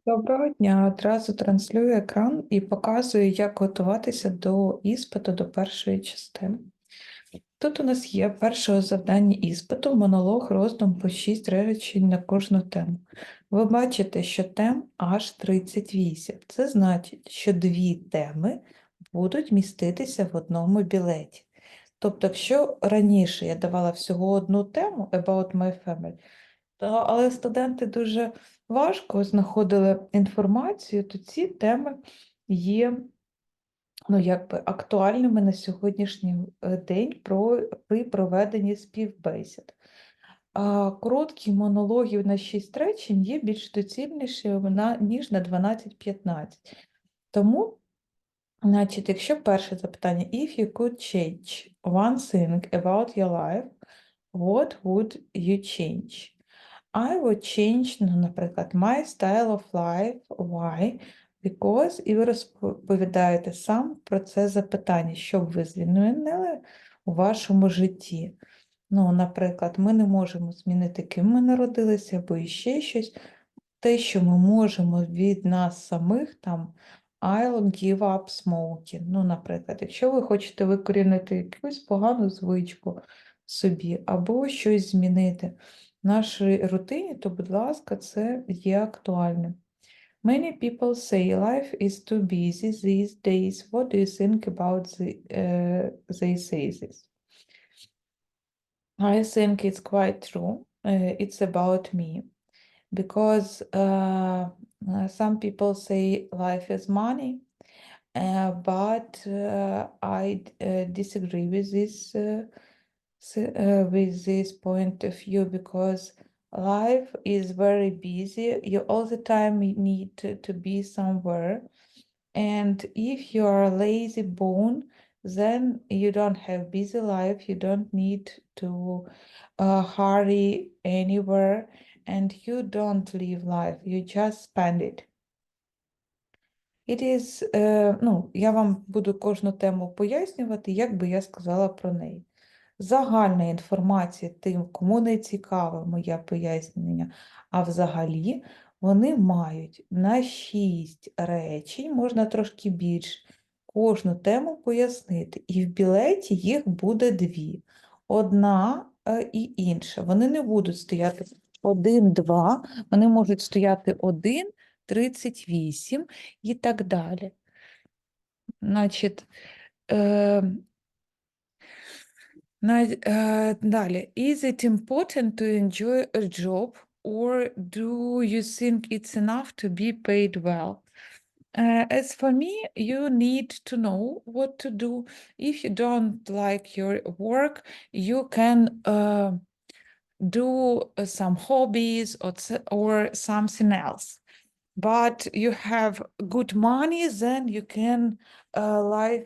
Доброго дня. Одразу транслюю екран і показую, як готуватися до іспиту до першої частини. Тут у нас є перше завдання іспиту, монолог роздум по 6 речень на кожну тему. Ви бачите, що тем аж 38. Це значить, що дві теми будуть міститися в одному білеті. Тобто, якщо раніше я давала всього одну тему About My Family, але студенти дуже важко знаходили інформацію, то ці теми є якби актуальними на сьогоднішній день при проведенні співбесід. А короткі монологи на 6 речень є більш доцільнішими, ніж на 12-15. Тому, значить, якщо перше запитання, if you could change one thing about your life, what would you change? I would change, наприклад, my style of life. Why? Because, і ви розповідаєте сам про це запитання, що б ви змінили у вашому житті. Наприклад, ми не можемо змінити, ким ми народилися, або іще щось. Те, що ми можемо від нас самих, там, I'll give up smoking. Наприклад, якщо ви хочете викорінити якусь погану звичку собі, або щось змінити в нашій рутині, то, будь ласка, це є актуальним. Many people say life is too busy these days. What do you think about they say this? I think it's quite true. It's about me. Because some people say life is money, but I disagree with this point of view because life is very busy. You all the time need to be somewhere, and if you are a lazy bone, then you don't have busy life. You don't need to hurry anywhere, and you don't live life, you just spend it. It is, я вам буду кожну тему пояснювати, як би я сказала про неї. Загальна інформація тим, кому не цікаве моє пояснення, а взагалі вони мають на 6 речень, можна трошки більше, кожну тему пояснити. І в білеті їх буде 2. Одна і інша. Вони не будуть стояти 1, 2, вони можуть стояти 1, 38 і так далі. Значить, далі. Is it important to enjoy a job, or do you think it's enough to be paid well? As for me, you need to know what to do. If you don't like your work, you can do some hobbies or something else. But you have good money, then you can live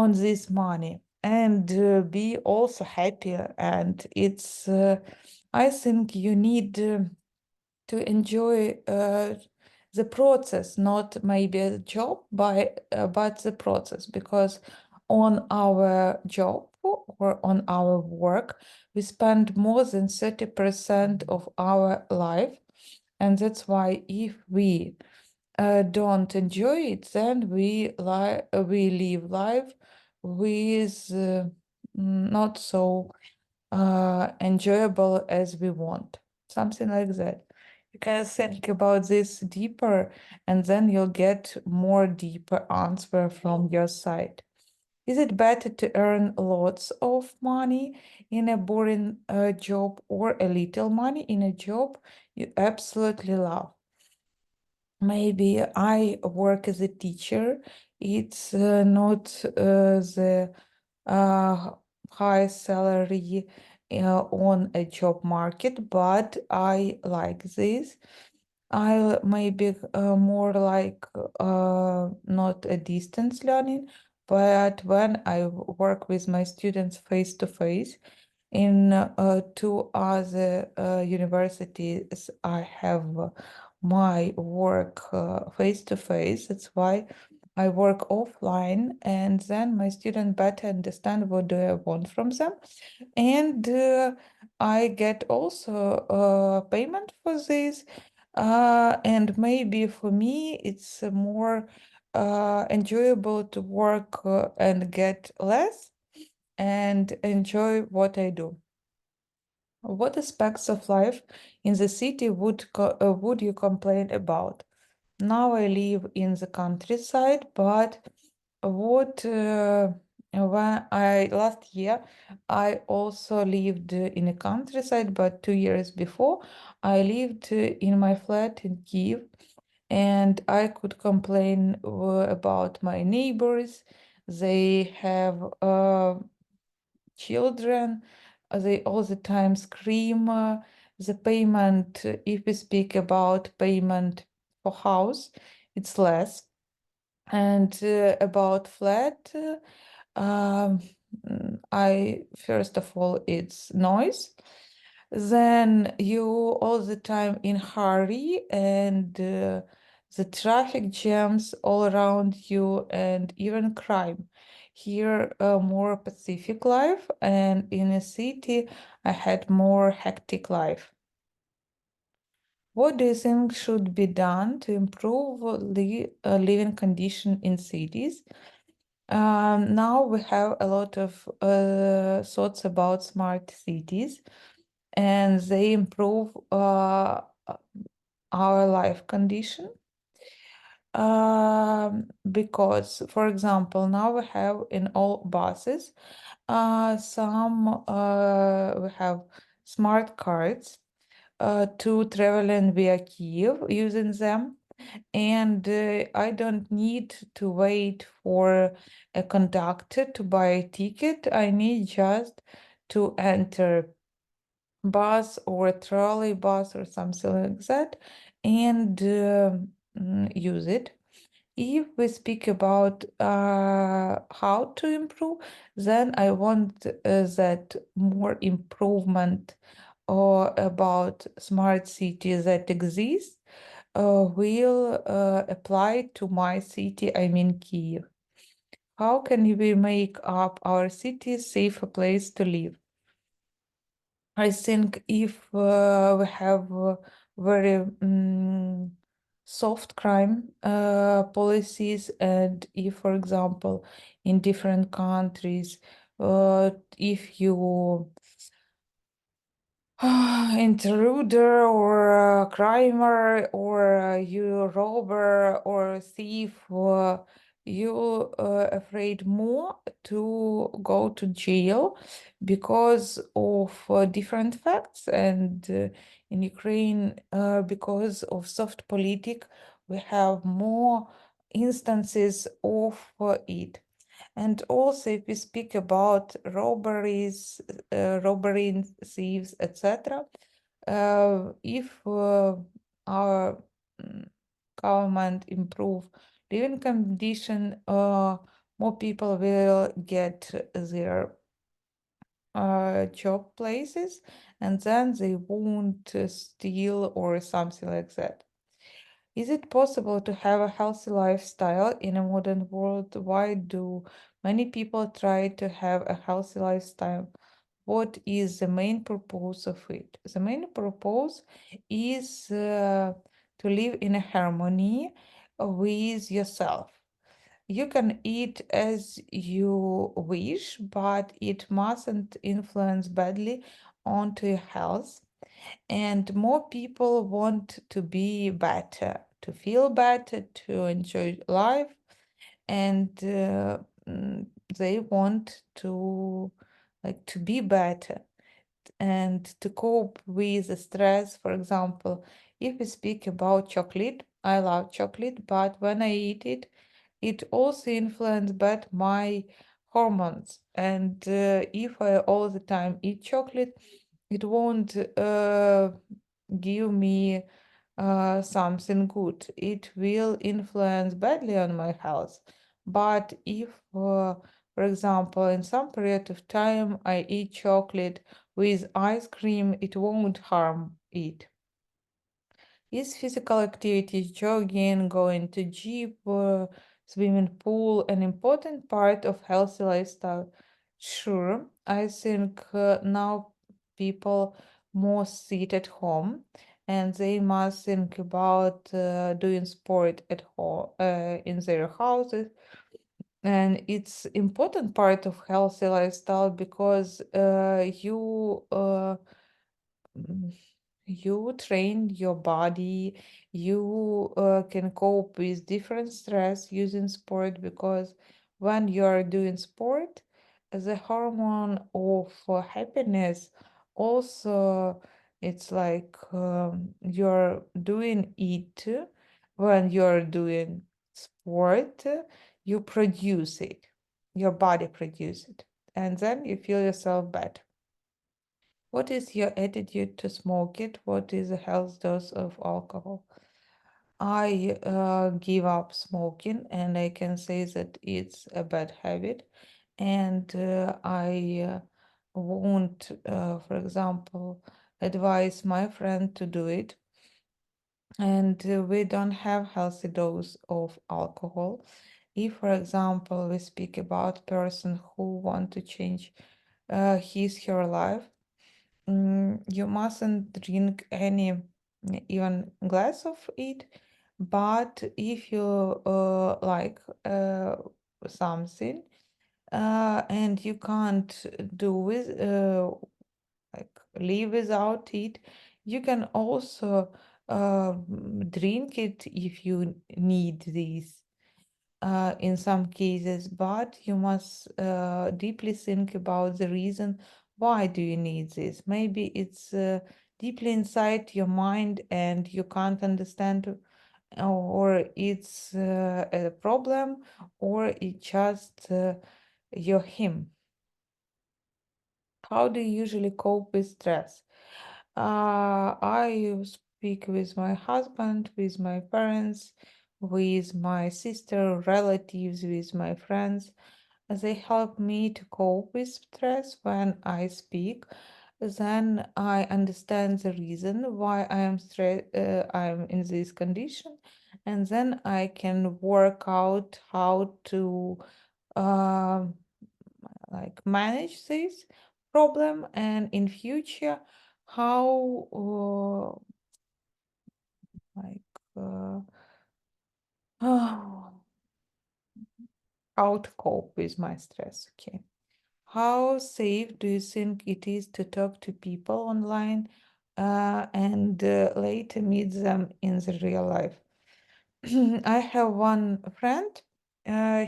on this money and be also happy. And it's, I think you need to enjoy the process, not maybe a job, but the process, because on our job or on our work, we spend more than 30% of our life. And that's why if we don't enjoy it, then we live life with not so enjoyable as we want. Something like that. You can think about this deeper, and then you'll get more deeper answer from your side. Is it better to earn lots of money in a boring job, or a little money in a job you absolutely love? Maybe I work as a teacher. It's not the highest salary on a job market, but I like this. I maybe more like not a distance learning, but when I work with my students face to face. In 2 other universities, I have my work face to face. That's why I work offline, and then my students better understand what do I want from them. And I get also payment for this. And maybe for me, it's more enjoyable to work and get less and enjoy what I do. What aspects of life in the city would you complain about? Now I live in the countryside, but what when I last year I also lived in a countryside, but 2 years before I lived in my flat in Kiev, and I could complain about my neighbors. They have children, they all the time scream. The payment, if we speak about payment for house, it's less. And about flat, um, I first of all, it's noise. Then you all the time in hurry, and the traffic jams all around you, and even crime. Here, more pacific life, and in a city, I had more hectic life. What do you think should be done to improve living condition in cities? Now we have a lot of thoughts about smart cities, and they improve our life condition. Because, for example, now we have in all buses, we have smart cards to traveling via Kiev using them, and I don't need to wait for a conductor to buy a ticket. I need just to enter bus or trolley bus or something like that and use it. If we speak about how to improve, then I want that more improvement or about smart cities that exist will apply to my city, I mean Kiev. How can we make up our city safer place to live? I think if we have very soft crime policies, and if, for example, in different countries, if you intruder or crimer or you robber or thief, you afraid more to go to jail because of different facts, and in Ukraine, because of soft politic, we have more instances of it. And also, if we speak about robberies, robbery, thieves, etc., if our government improve living condition, more people will get their job places, and then they won't steal or something like that. Is it possible to have a healthy lifestyle in a modern world? Why do many people try to have a healthy lifestyle? What is the main purpose of it? The main purpose is to live in a harmony with yourself. You can eat as you wish, but it mustn't influence badly onto your health. And more people want to be better, to feel better, to enjoy life, and they want to to be better and to cope with the stress. For example, if we speak about chocolate, I love chocolate, but when I eat it, it also influences but my hormones. And if I all the time eat chocolate, it won't give me something good. It will influence badly on my health. But if, for example, in some period of time I eat chocolate with ice cream, it won't harm it. Is physical activity, jogging, going to gym, swimming pool, an important part of healthy lifestyle? Sure, I think now people more sit at home and they must think about doing sport at home in their houses. And it's important part of healthy lifestyle because mm, you train your body, you can cope with different stress using sport, because when you are doing sport, the hormone of happiness also, it's like you're doing it when you're doing sport, you produce it, your body produce it, and then you feel yourself better. What is your attitude to smoke it? What is the health dose of alcohol? I give up smoking, and I can say that it's a bad habit. And I won't, for example, advise my friend to do it. And we don't have healthy dose of alcohol. If, for example, we speak about person who want to change his her life, you mustn't drink any even glass of it. But if you like something and you can't do with like live without it, you can also drink it if you need this in some cases, but you must deeply think about the reason why do you need this. Maybe it's deeply inside your mind and you can't understand, or it's a problem, or it just you're him. How do you usually cope with stress? I speak with my husband, with my parents, with my sister, relatives, with my friends. They help me to cope with stress when I speak. Then I understand the reason why I'm in this condition, and then I can work out how to um like manage this problem, and in future how like uh, how to cope with my stress. Okay, how safe do you think it is to talk to people online and later meet them in the real life? I have one friend.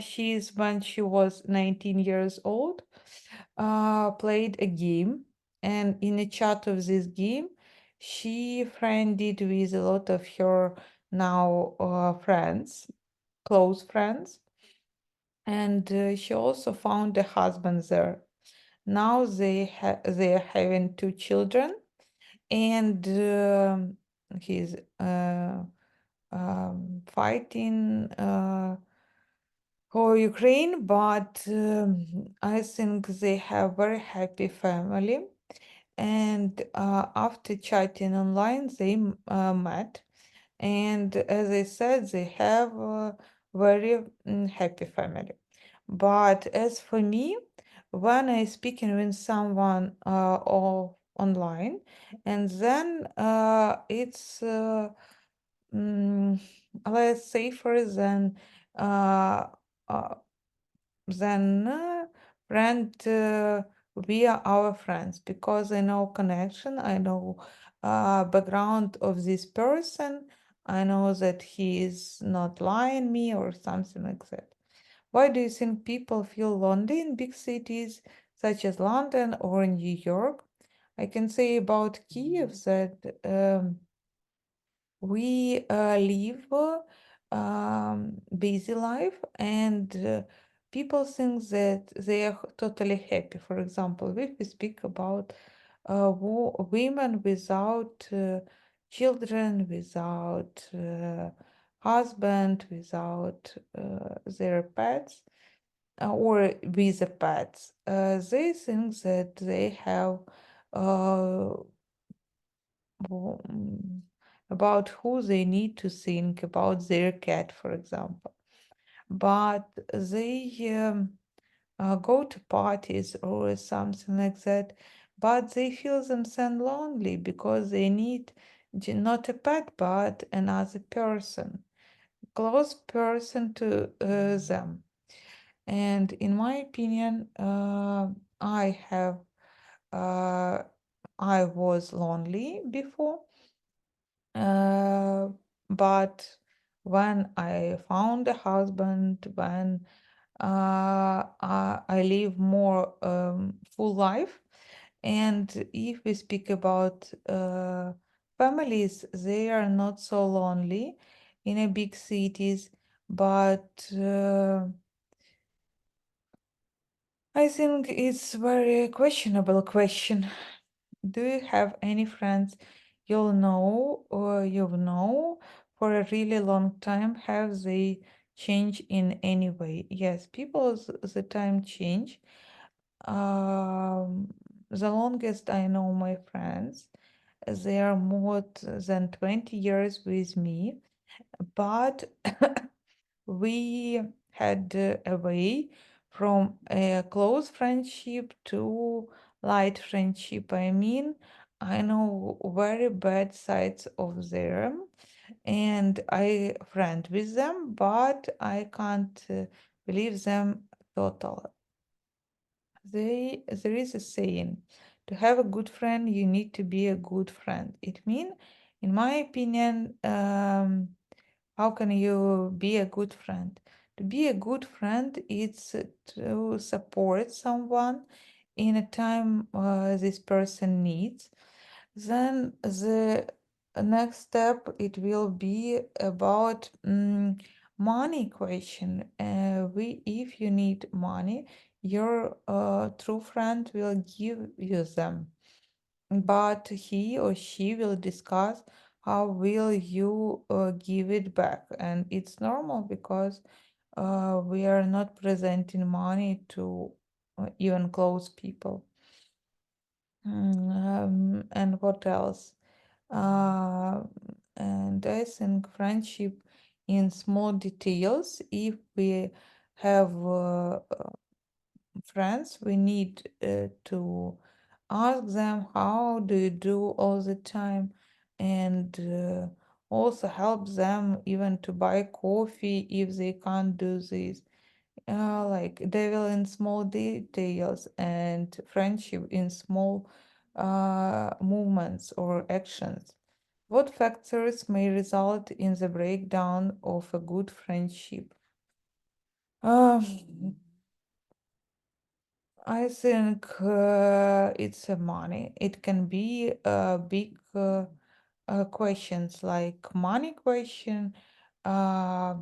She's when she was 19 years old, played a game, and in a chat of this game, she friended with a lot of her now friends, close friends, and she also found a husband there. Now they are having two children, and he's fighting for Ukraine, but I think they have very happy family. And after chatting online, they met, and as I said, they have a very happy family. But as for me, when I speaking with someone online, and then it's mm, less safer uh, uh, than friend via our friends, because I know connection, I know background of this person, I know that he is not lying me or something like that. Why do you think people feel lonely in big cities such as London or New York? I can say about Kiev that we live busy life, and people think that they are totally happy. For example, if we speak about women without children, without husband, without their pets, or with the pets, they think that they have uh, mm, about who they need to think about their cat, for example. But they go to parties or something like that, but they feel themselves lonely because they need not a pet, but another person, close person to them. And in my opinion, I have uh, I was lonely before, uh, but when I found a husband, when I live more full life. And if we speak about families, they are not so lonely in a big cities, but I think it's very questionable question. Do you have any friends you'll know or you know for a really long time? Have they changed in any way? Yes, people the time change. Um, the longest I know my friends, they are more than 20 years with me, but we had a way from a close friendship to light friendship. I mean, I know very bad sides of them and I friend with them, but I can't believe them totally. There is a saying, to have a good friend, you need to be a good friend. It means, in my opinion, how can you be a good friend? To be a good friend, it's to support someone in a time this person needs. Then the next step, it will be about money question. If you need money, your true friend will give you them, but he or she will discuss how will you give it back. And it's normal because we are not presenting money to even close people. And what else? Uh, and I think friendship in small details. If we have friends, we need to ask them, how do you do all the time? And also help them even to buy coffee if they can't do this. Like devil in small details and friendship in small movements or actions. What factors may result in the breakdown of a good friendship? Um, I think it's money. It can be big questions like money question, uh,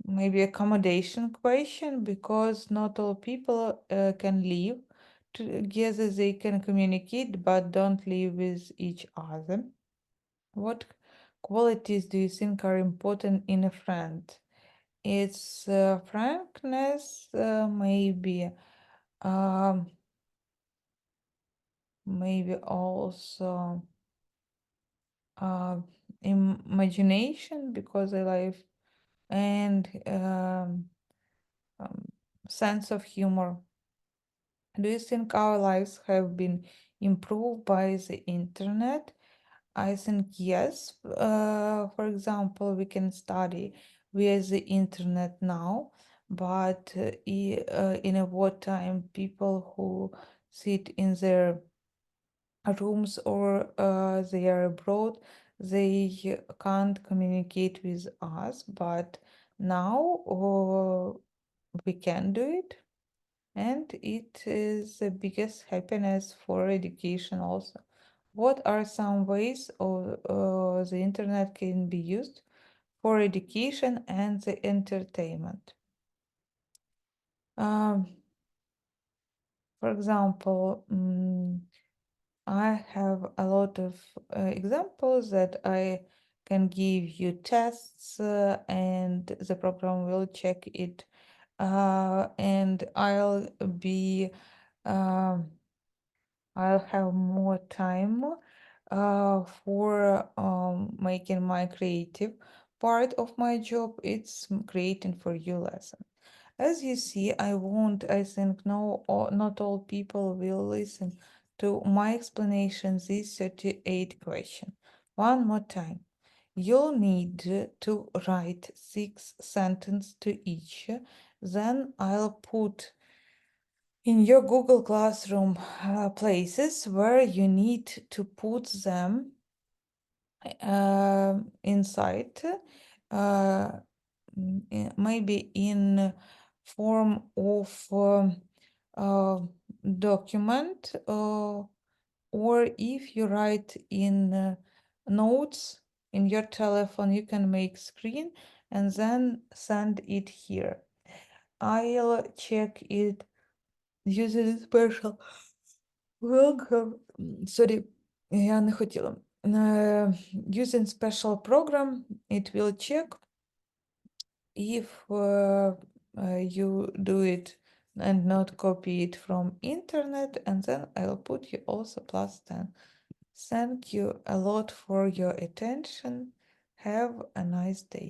maybe accommodation question, because not all people can live together. They can communicate but don't live with each other. What qualities do you think are important in a friend? It's frankness, um, maybe also uh, imagination, because I like, and um, sense of humor. Do you think our lives have been improved by the internet? I think yes. For example, we can study via the internet now, but in a wartime, people who sit in their rooms or they are abroad, they can't communicate with us. But now we can do it, and it is the biggest happiness for education also. What are some ways of the internet can be used for education and the entertainment? Um, for example, I have a lot of examples that I can give you tests, and the program will check it, and um, I'll have more time for making my creative part of my job. It's creating for you lesson. As you see, I think no, not all people will listen to my explanation this 38 question. One more time. You'll need to write 6 sentences to each. Then I'll put in your Google Classroom places where you need to put them inside, maybe in form of document, or if you write in notes in your telephone, you can make screen and then send it here. I'll check it using special program. Sorry, я не хотіла. Using special program, it will check if you do it and not copy it from internet, and then I'll put you also +10. Thank you a lot for your attention. Have a nice day.